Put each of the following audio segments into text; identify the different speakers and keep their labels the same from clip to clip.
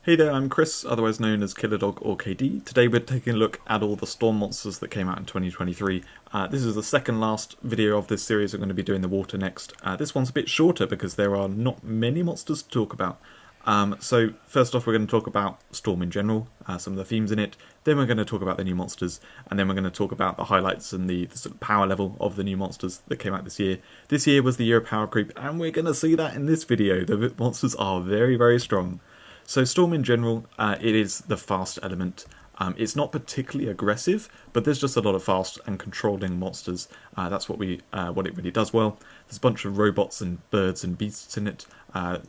Speaker 1: Hey there, I'm Chris, otherwise known as Killer Dog or KD. Today we're taking a look at all the Storm monsters that came out in 2023. This is the second last video of this series. I'm going to be doing the water next. This one's a bit shorter because there are not many monsters to talk about. So first off we're going to talk about Storm in general, some of the themes in it, then we're going to talk about the new monsters, and then we're going to talk about the highlights and the sort of power level of the new monsters that came out this year. This year was the year of power creep, and we're going to see that in this video. The monsters are very, very strong. So Storm in general, it is the fast element. It's not particularly aggressive, but there's just a lot of fast and controlling monsters. That's what it really does well. There's a bunch of robots and birds and beasts in it. I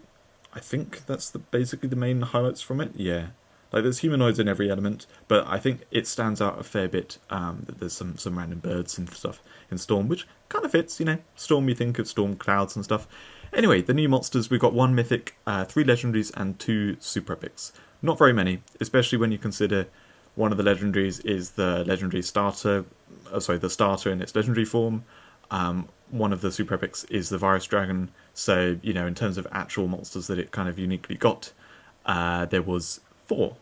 Speaker 1: think that's basically the main highlights from it. Yeah, like there's humanoids in every element, but I think it stands out a fair bit that there's some random birds and stuff in Storm, which kind of fits. You know, Storm, you think of storm clouds and stuff. Anyway, the new monsters, we've got 1 Mythic, 3 Legendaries and 2 Super Epics. Not very many, especially when you consider one of the Legendaries is the Legendary Starter, the Starter in its Legendary form. One of the Super Epics is the Virus Dragon, so, you know, in terms of actual monsters that it kind of uniquely got, there was 4.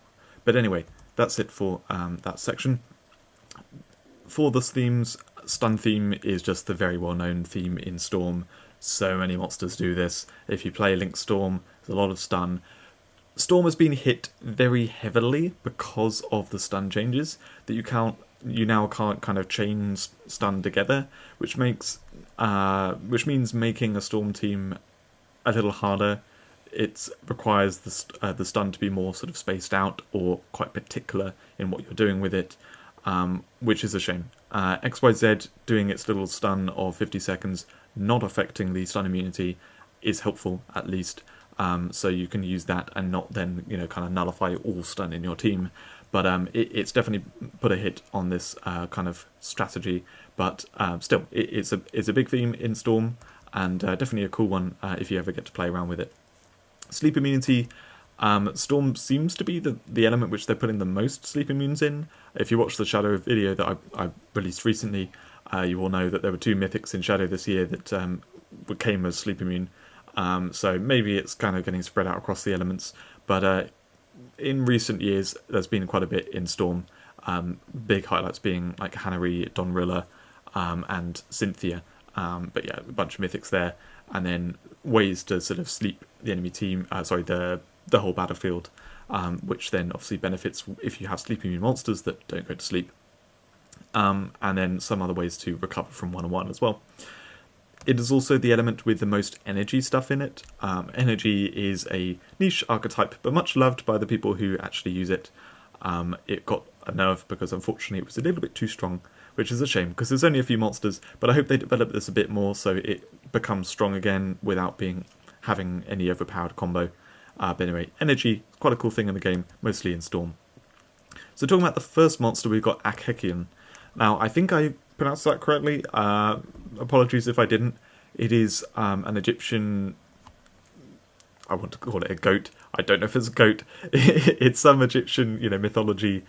Speaker 1: But anyway, that's it for that section. For the themes, Stun theme is just the very well-known theme in Storm. So many monsters do this. If you play Link Storm, there's a lot of stun. Storm has been hit very heavily because of the stun changes that you now can't kind of chain stun together, which means making a Storm team a little harder. It requires the stun to be more sort of spaced out or quite particular in what you're doing with it, which is a shame. XYZ doing its little stun of 50 seconds, not affecting the stun immunity, is helpful at least. So you can use that and not then, you know, kind of nullify all stun in your team. But it's definitely put a hit on this kind of strategy. But still, it's a big theme in Storm, and definitely a cool one if you ever get to play around with it. Sleep immunity. Storm seems to be the element which they're putting the most sleep immunes in. If you watch the Shadow video that I released recently, you will know that there were 2 Mythics in Shadow this year that came as sleep immune. So maybe it's kind of getting spread out across the elements. But in recent years, there's been quite a bit in Storm. Big highlights being like Hanari, Donrilla, and Cynthia. But yeah, a bunch of Mythics there. And then ways to sort of sleep the enemy team, the whole battlefield, which then obviously benefits if you have sleep immune monsters that don't go to sleep. And then some other ways to recover from 1-on-1 as well. It is also the element with the most energy stuff in it. Energy is a niche archetype, but much loved by the people who actually use it. It got a nerf because unfortunately it was a little bit too strong, which is a shame because there's only a few monsters, but I hope they develop this a bit more so it becomes strong again without having any overpowered combo. But anyway, energy, quite a cool thing in the game, mostly in Storm. So talking about the first monster, we've got Akhekian. Now, I think I pronounced that correctly. Apologies if I didn't. It is an Egyptian... I want to call it a goat. I don't know if it's a goat. It's some Egyptian, mythology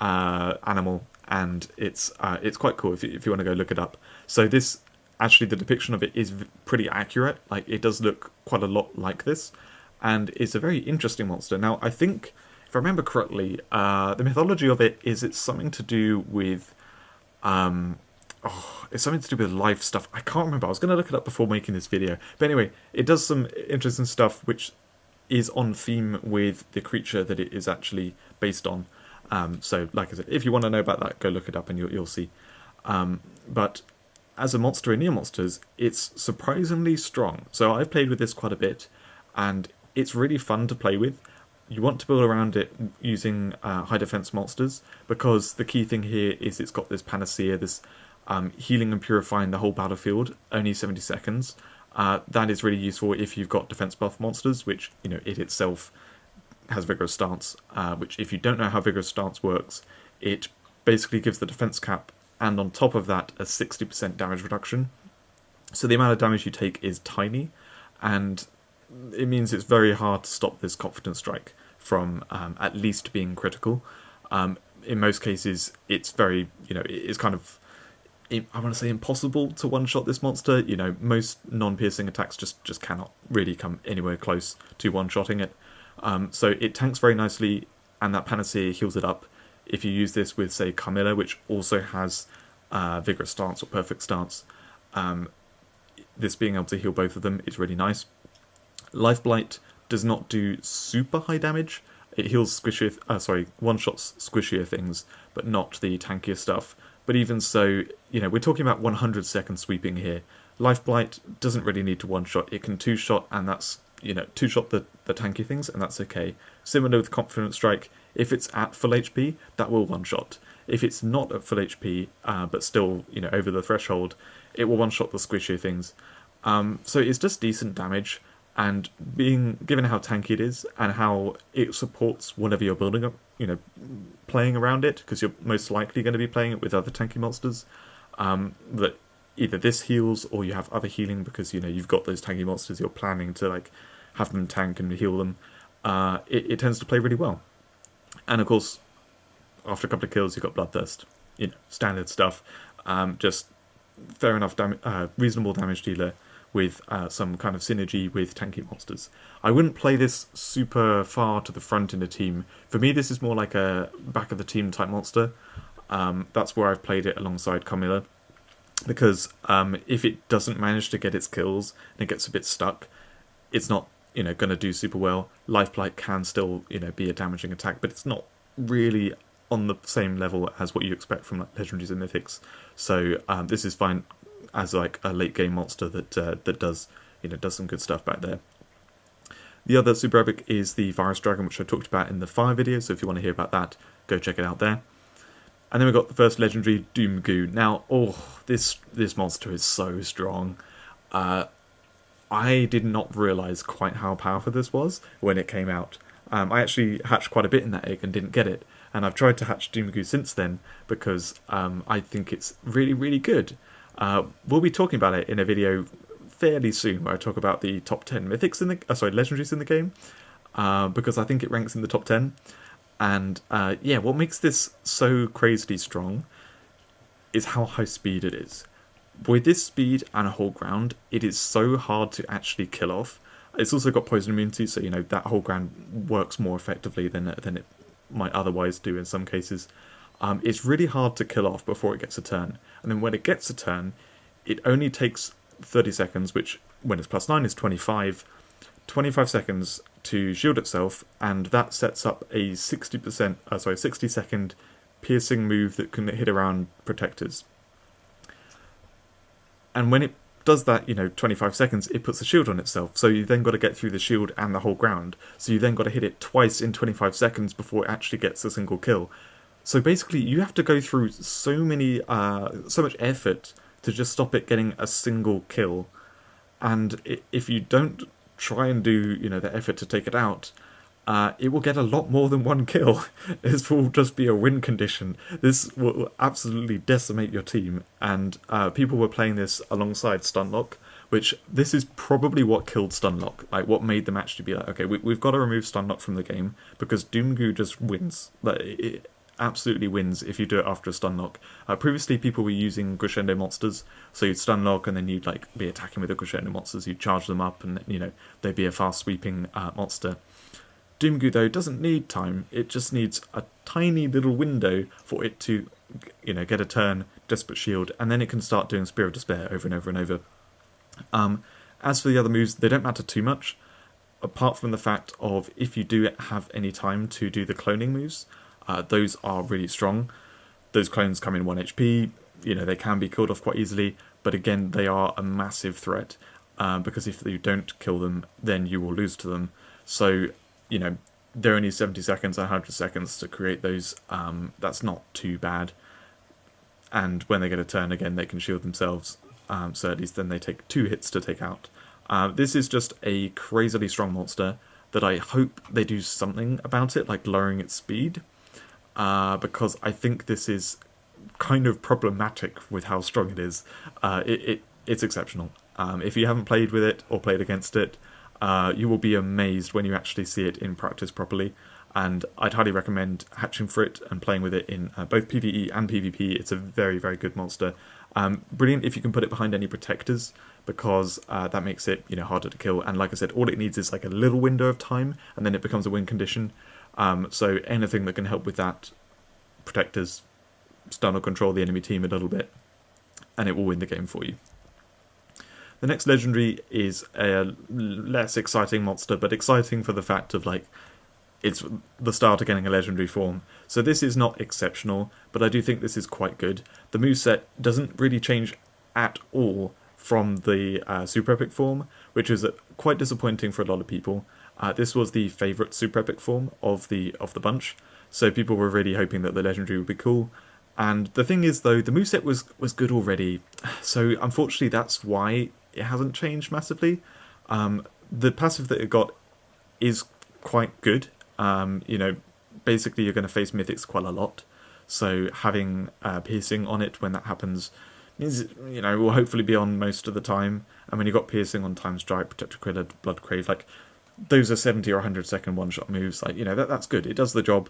Speaker 1: animal, and it's quite cool if you want to go look it up. So this, actually, the depiction of it is pretty accurate. Like, it does look quite a lot like this, and it's a very interesting monster. Now, I think, if I remember correctly, the mythology of it is it's something to do with... it's something to do with life stuff. I can't remember. I was going to look it up before making this video. But anyway, it does some interesting stuff which is on theme with the creature that it is actually based on. So, like I said, if you want to know about that, go look it up and you'll see. But as a monster in Neon Monsters, it's surprisingly strong. So I've played with this quite a bit, and it's really fun to play with. You want to build around it using high defense monsters, because the key thing here is it's got this panacea, this healing and purifying the whole battlefield, only 70 seconds. That is really useful if you've got defense buff monsters, which, it itself has Vigorous Stance, which if you don't know how Vigorous Stance works, it basically gives the defense cap, and on top of that, a 60% damage reduction. So the amount of damage you take is tiny, and it means it's very hard to stop this Confidence Strike from at least being critical. In most cases, it's very, it's kind of, I want to say, impossible to one-shot this monster. Most non-piercing attacks just cannot really come anywhere close to one-shotting it. So it tanks very nicely, and that Panacea heals it up. If you use this with, say, Carmilla, which also has Vigorous Stance or Perfect Stance, this being able to heal both of them is really nice. Life Blight does not do super high damage. It heals squishier, one-shots squishier things, but not the tankier stuff. But even so, we're talking about 100-second sweeping here. Life Blight doesn't really need to one-shot. It can two-shot, and that's, two-shot the tanky things, and that's okay. Similar with Confident Strike, if it's at full HP, that will one-shot. If it's not at full HP, but still, over the threshold, it will one-shot the squishier things. So it's just decent damage, and given how tanky it is, and how it supports whatever you're building up, playing around it, because you're most likely going to be playing it with other tanky monsters, that either this heals, or you have other healing, because, you've got those tanky monsters, you're planning to, have them tank and heal them, it tends to play really well. And, of course, after a couple of kills, you've got Bloodthirst, standard stuff, just fair enough, reasonable damage dealer, with some kind of synergy with tanky monsters. I wouldn't play this super far to the front in a team. For me, this is more like a back of the team type monster. That's where I've played it alongside Carmilla. Because if it doesn't manage to get its kills and it gets a bit stuck, it's not going to do super well. Life Blight can still be a damaging attack, but it's not really on the same level as what you expect from Legendaries and Mythics. So this is fine as a late game monster that does some good stuff back there. The other super epic is the Virus Dragon, which I talked about in the fire video, so if you want to hear about that, go check it out there. And then we've got the first legendary, Doom-Goo. Now, this monster is so strong. I did not realise quite how powerful this was when it came out. I actually hatched quite a bit in that egg and didn't get it, and I've tried to hatch Doom-Goo since then because I think it's really, really good. We'll be talking about it in a video fairly soon, where I talk about the top 10 mythics legendaries in the game, because I think it ranks in the top 10. And what makes this so crazily strong is how high speed it is. With this speed and a whole ground, it is so hard to actually kill off. It's also got poison immunity, so that whole ground works more effectively than it might otherwise do in some cases. It's really hard to kill off before it gets a turn. And then when it gets a turn, it only takes 30 seconds, which when it's +9 is 25 seconds to shield itself, and that sets up a 60-second piercing move that can hit around protectors. And when it does that, 25 seconds, it puts a shield on itself. So you then got to get through the shield and the whole ground. So you then got to hit it twice in 25 seconds before it actually gets a single kill. So basically, you have to go through so much effort to just stop it getting a single kill. And if you don't try and do, the effort to take it out, it will get a lot more than one kill. This will just be a win condition. This will absolutely decimate your team. And people were playing this alongside Stunlock, which this is probably what killed Stunlock. What made them actually be okay, we've got to remove Stunlock from the game, because Doom-Goo just wins. It absolutely wins if you do it after a Stunlock. Previously, people were using Crescendo monsters, so you'd Stunlock and then you'd be attacking with the Crescendo monsters. You'd charge them up, and they'd be a fast sweeping monster. Doom-Goo, though, doesn't need time. It just needs a tiny little window for it to, get a turn, Desperate Shield, and then it can start doing Spear of Despair over and over and over. As for the other moves, they don't matter too much, apart from the fact of if you do have any time to do the cloning moves, those are really strong. Those clones come in 1 HP, they can be killed off quite easily, but again, they are a massive threat, because if you don't kill them, then you will lose to them. So, they're only 70 seconds, 100 seconds to create those. That's not too bad. And when they get a turn again, they can shield themselves. So at least then they take 2 hits to take out. This is just a crazily strong monster that I hope they do something about it, like lowering its speed. Because I think this is kind of problematic with how strong it is. It's exceptional. If you haven't played with it or played against it, you will be amazed when you actually see it in practice properly, and I'd highly recommend hatching for it and playing with it in both PvE and PvP. It's a very, very good monster. Brilliant if you can put it behind any protectors, because that makes it harder to kill. And like I said, all it needs is like a little window of time, and then it becomes a win condition. So anything that can help with that, protectors, stun or control the enemy team a little bit, and it will win the game for you. The next legendary is a less exciting monster, but exciting for the fact of like it's the start of getting a legendary form. So this is not exceptional, but I do think this is quite good. The moveset doesn't really change at all from the super epic form, which is quite disappointing for a lot of people. This was the favourite super epic form of the bunch, so people were really hoping that the legendary would be cool. And the thing is, though, the moveset was good already, so unfortunately that's why it hasn't changed massively. The passive that it got is quite good. Basically you're going to face Mythics quite a lot, so having piercing on it when that happens means will hopefully be on most of the time. And when you've got piercing on Time Strike, Protector Krilla, Blood Crave, like those are 70 or 100 second one-shot moves, like that's good, it does the job.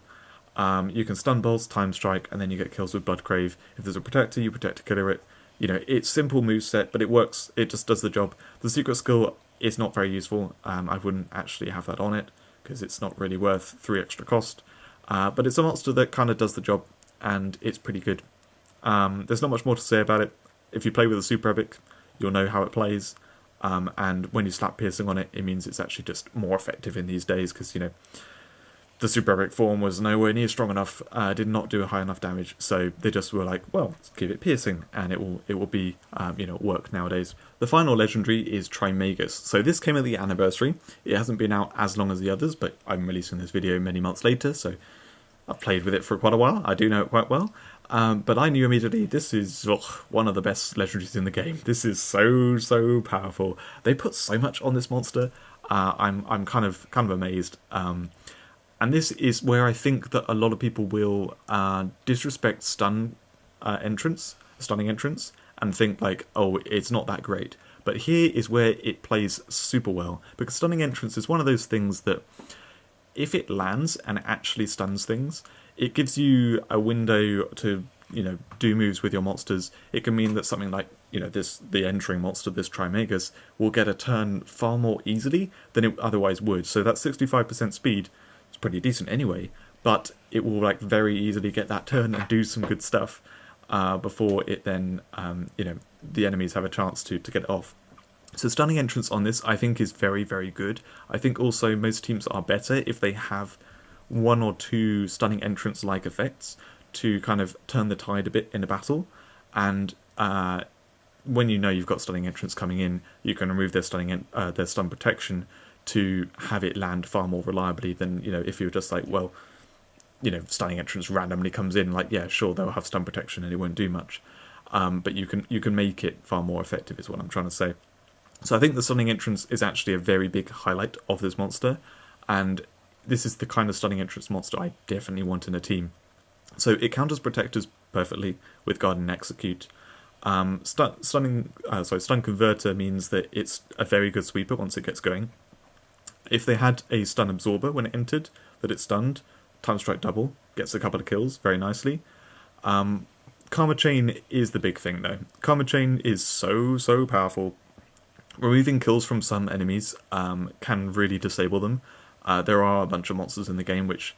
Speaker 1: You can stun bolts, Time Strike, and then you get kills with Blood Crave. If there's a protector, you Protector Killer it. It's simple moveset, but it works, it just does the job. The secret skill is not very useful. I wouldn't actually have that on it, because it's not really worth 3 extra cost. But it's a monster that kind of does the job, and it's pretty good. There's not much more to say about it. If you play with a super epic, you'll know how it plays. And when you slap piercing on it, it means it's actually just more effective in these days, because the super epic form was nowhere near strong enough, did not do a high enough damage, so they just were like, well, let's give it piercing, and it will be work nowadays. The final legendary is Trimagus. So this came at the anniversary. It hasn't been out as long as the others, but I'm releasing this video many months later, so I've played with it for quite a while. I do know it quite well. But I knew immediately this is one of the best legendaries in the game. This is so powerful. They put so much on this monster. I'm kind of amazed. And this is where I think that a lot of people will disrespect stunning entrance, and think like, oh, it's not that great. But here is where it plays super well, because stunning entrance is one of those things that if it lands and actually stuns things, it gives you a window to do moves with your monsters. It can mean that something like the entering monster, this Trimagus, will get a turn far more easily than it otherwise would. So that 65% speed is pretty decent anyway, but it will like very easily get that turn and do some good stuff before it then the enemies have a chance to get it off. So stunning entrance on this I think is very good. I think also most teams are better if they have 1 or 2 stunning entrance like effects to kind of turn the tide a bit in a battle. And when you've got stunning entrance coming in, you can remove their stun protection to have it land far more reliably than if you're just like, well, stunning entrance randomly comes in, like, yeah, sure, they'll have stun protection and it won't do much. But you can make it far more effective is what I'm trying to say. So I think the stunning entrance is actually a very big highlight of this monster, and this is the kind of stunning entrance monster I definitely want in a team. So it counters protectors perfectly with Guard and Execute. Stun Converter means that it's a very good sweeper once it gets going. If they had a stun absorber when it entered, that it stunned, Time Strike double, gets a couple of kills very nicely. Karma Chain is the big thing though. Karma Chain is so powerful. Removing kills from some enemies can really disable them. There are a bunch of monsters in the game which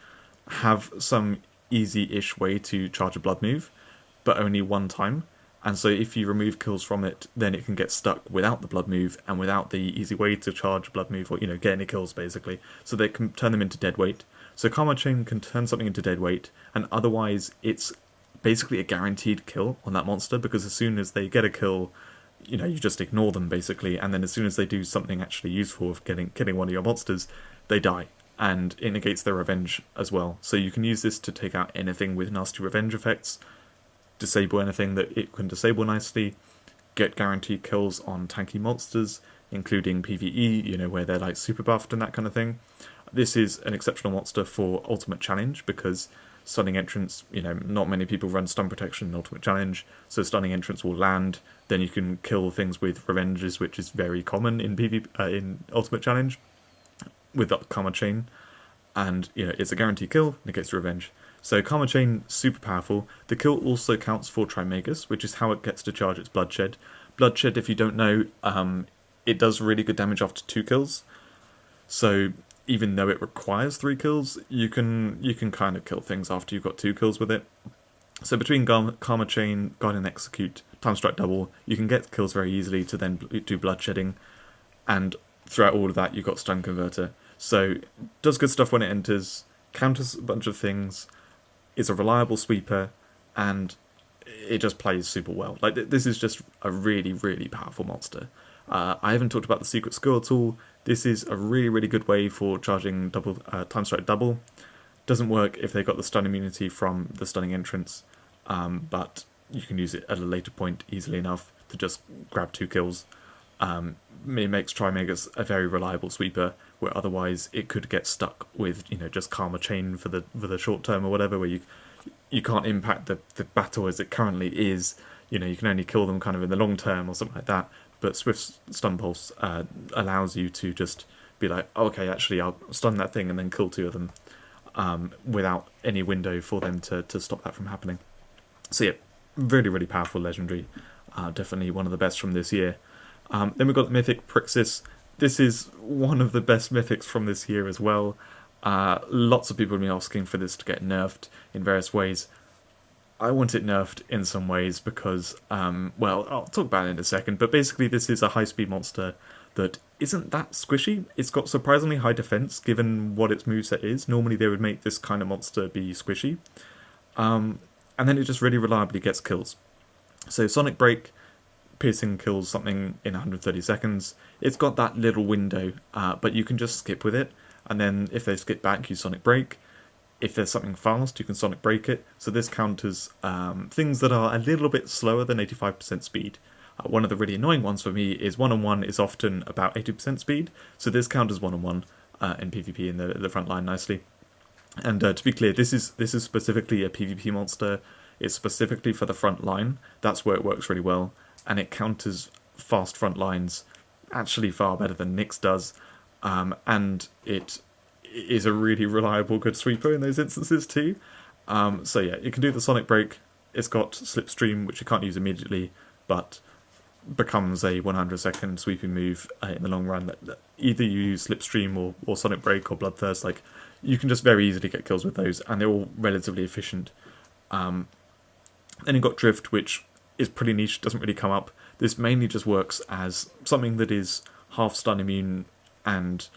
Speaker 1: have some easy-ish way to charge a blood move, but only one time. And so if you remove kills from it, then it can get stuck without the blood move and without the easy way to charge a blood move, or get any kills basically. So they can turn them into dead weight. So Karma Chain can turn something into dead weight, and otherwise it's basically a guaranteed kill on that monster, because as soon as they get a kill, you just ignore them basically, and then as soon as they do something actually useful of killing one of your monsters, they die, and it negates their revenge as well. So you can use this to take out anything with nasty revenge effects, disable anything that it can disable nicely, get guaranteed kills on tanky monsters, including PvE, where they're like super buffed and that kind of thing. This is an exceptional monster for Ultimate Challenge, because stunning entrance, not many people run stun protection in Ultimate Challenge, so stunning entrance will land, then you can kill things with revenges, which is very common in in Ultimate Challenge, with Karma Chain. and it's a guaranteed kill, negates revenge. So Karma Chain, super powerful. The kill also counts for Trimagus, which is how it gets to charge its Bloodshed. Bloodshed, if you don't know, it does really good damage after 2 kills. So even though it requires 3 kills, you can kind of kill things after you've got 2 kills with it. So between Karma Chain, Guardian Execute, Time Strike Double, you can get kills very easily to then do bloodshedding. And throughout all of that, you've got Stun Converter. So does good stuff when it enters, counters a bunch of things, is a reliable sweeper, and it just plays super well. Like, this is just a really, really powerful monster. I haven't talked about the secret skill at all. This is a really, really good way for charging Time Strike Double. Doesn't work if they've got the stun immunity from the stunning entrance, but you can use it at a later point easily enough to just grab 2 kills. It makes Trimagus a very reliable sweeper, where otherwise it could get stuck with just Karma Chain for the short term or whatever, where you can't impact the battle as it currently is. You can only kill them kind of in the long term or something like that. But Swift Stun Pulse allows you to just be like, oh, okay, actually I'll stun that thing and then kill 2 of them without any window for them to stop that from happening. So yeah, really, really powerful legendary. Definitely one of the best from this year. Then we've got the Mythic Prixis. This is one of the best Mythics from this year as well. Lots of people have been asking for this to get nerfed in various ways. I want it nerfed in some ways because, well, I'll talk about it in a second, but basically this is a high-speed monster that isn't that squishy. It's got surprisingly high defense given what its moveset is. Normally they would make this kind of monster be squishy. And then it just really reliably gets kills. So Sonic Break, piercing kills something in 130 seconds. It's got that little window, but you can just skip with it. And then if they skip back, you Sonic Break. If there's something fast, you can Sonic Break it. So this counters things that are a little bit slower than 85% speed. One of the really annoying ones for me is 1-on-1 is often about 80% speed. So this counters 1-on-1 in PvP in the front line nicely. And to be clear, this is specifically a PvP monster. It's specifically for the front line. That's where it works really well. And it counters fast front lines actually far better than Nyx does. And it is a really reliable good sweeper in those instances too. So yeah, it can do the Sonic Break. It's got Slipstream, which you can't use immediately, but becomes a 100-second sweeping move in the long run. That either you use Slipstream or Sonic Break or Bloodthirst. Like, you can just very easily get kills with those, and they're all relatively efficient. Then you've got Drift, which is pretty niche, doesn't really come up. This mainly just works as something that is half stun immune and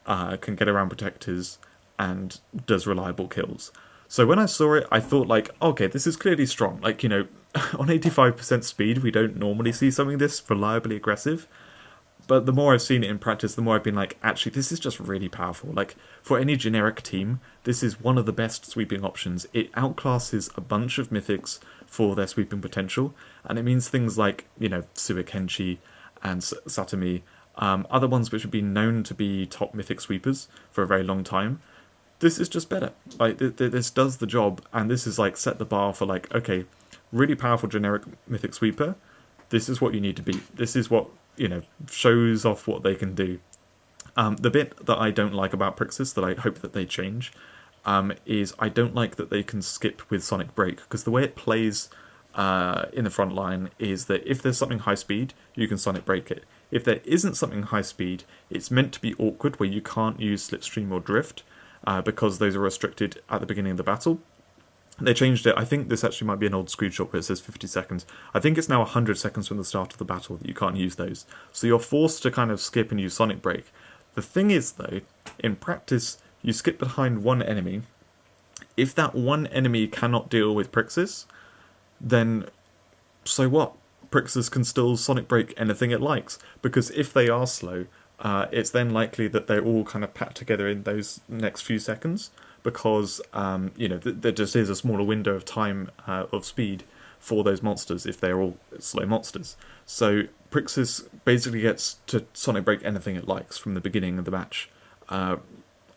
Speaker 1: can get around protectors and does reliable kills. So when I saw it, I thought like, okay, this is clearly strong. Like, on 85% speed, we don't normally see something this reliably aggressive. But the more I've seen it in practice, the more I've been like, actually, this is just really powerful. Like, for any generic team, this is one of the best sweeping options. It outclasses a bunch of Mythics for their sweeping potential. And it means things like, Suikenshi and Satami, other ones which have been known to be top Mythic sweepers for a very long time. This is just better. Like, this does the job, and this is like set the bar for like, okay, really powerful generic Mythic sweeper. This is what you need to be. This is what, shows off what they can do. The bit that I don't like about Prixis, that I hope that they change, is I don't like that they can skip with Sonic Break, because the way it plays in the front line is that if there's something high speed, you can Sonic Break it. If there isn't something high speed, it's meant to be awkward where you can't use Slipstream or Drift, because those are restricted at the beginning of the battle. They changed it. I think this actually might be an old screenshot where it says 50 seconds. I think it's now 100 seconds from the start of the battle that you can't use those. So you're forced to kind of skip and use Sonic Break. The thing is, though, in practice, you skip behind one enemy. If that one enemy cannot deal with Prixis, then so what? Prixis can still Sonic Break anything it likes. Because if they are slow, it's then likely that they're all kind of packed together in those next few seconds. Because, there just is a smaller window of time of speed for those monsters if they're all slow monsters. So Prixis basically gets to Sonic Break anything it likes from the beginning of the match. I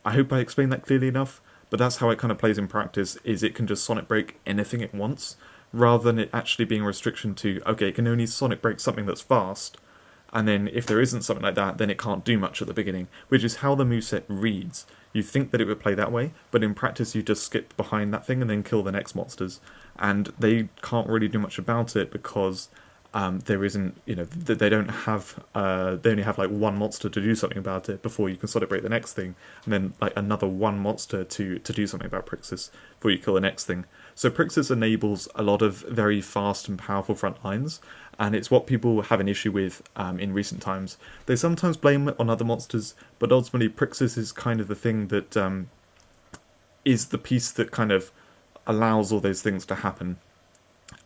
Speaker 1: hope I explained that clearly enough, but that's how it kind of plays in practice, is it can just Sonic Break anything it wants, rather than it actually being a restriction to, okay, it can only Sonic Break something that's fast, and then if there isn't something like that, then it can't do much at the beginning, which is how the moveset reads. You think that it would play that way, but in practice you just skip behind that thing and then kill the next monsters, and they can't really do much about it because there isn't, they don't have, they only have like one monster to do something about it before you can celebrate the next thing, and then like another one monster to do something about Prixis before you kill the next thing. So Prixis enables a lot of very fast and powerful front lines, and it's what people have an issue with in recent times. They sometimes blame it on other monsters, but ultimately Prixis is kind of the thing that is the piece that kind of allows all those things to happen.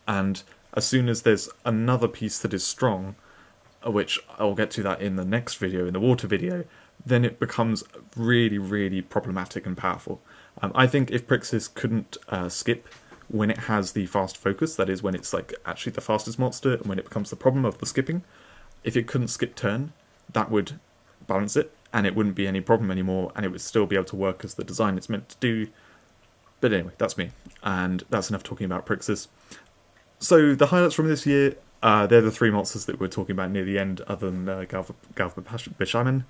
Speaker 1: And as soon as there's another piece that is strong, which I'll get to that in the next video, in the water video, then it becomes really, really problematic and powerful. I think if Prixis couldn't skip when it has the fast focus, that is when it's like actually the fastest monster and when it becomes the problem of the skipping, if it couldn't skip turn, that would balance it and it wouldn't be any problem anymore and it would still be able to work as the design it's meant to do. But anyway, that's me, and that's enough talking about Prixis. So the highlights from this year, they're the three monsters that we're talking about near the end, other than Galva Bishaman.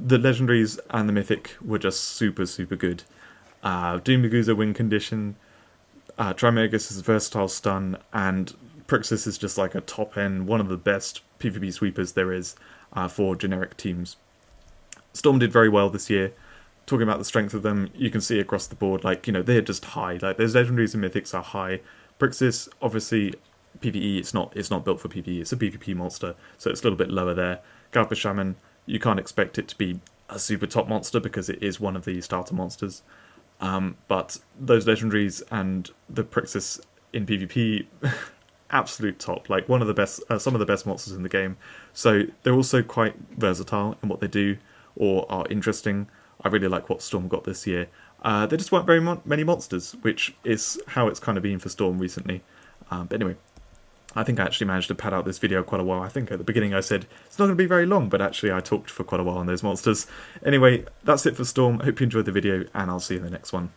Speaker 1: The Legendaries and the Mythic were just super, super good. Doomguza win condition, Trimagus is a versatile stun, and Prixis is just like a top end, one of the best PvP sweepers there is for generic teams. Storm did very well this year. Talking about the strength of them, you can see across the board, like, they're just high. Like, those Legendaries and Mythics are high. Prixis, obviously, PvE, it's not built for PvE, it's a PvP monster, so it's a little bit lower there. Galpa Shaman, you can't expect it to be a super top monster because it is one of the starter monsters. But those Legendaries and the Prixis in PvP, absolute top, like one of the best, some of the best monsters in the game. So they're also quite versatile in what they do, or are interesting. I really like what Storm got this year. There just weren't very many monsters, which is how it's kind of been for Storm recently. But anyway, I think I actually managed to pad out this video quite a while. I think at the beginning I said it's not going to be very long, but actually I talked for quite a while on those monsters. Anyway, that's it for Storm. Hope you enjoyed the video, and I'll see you in the next one.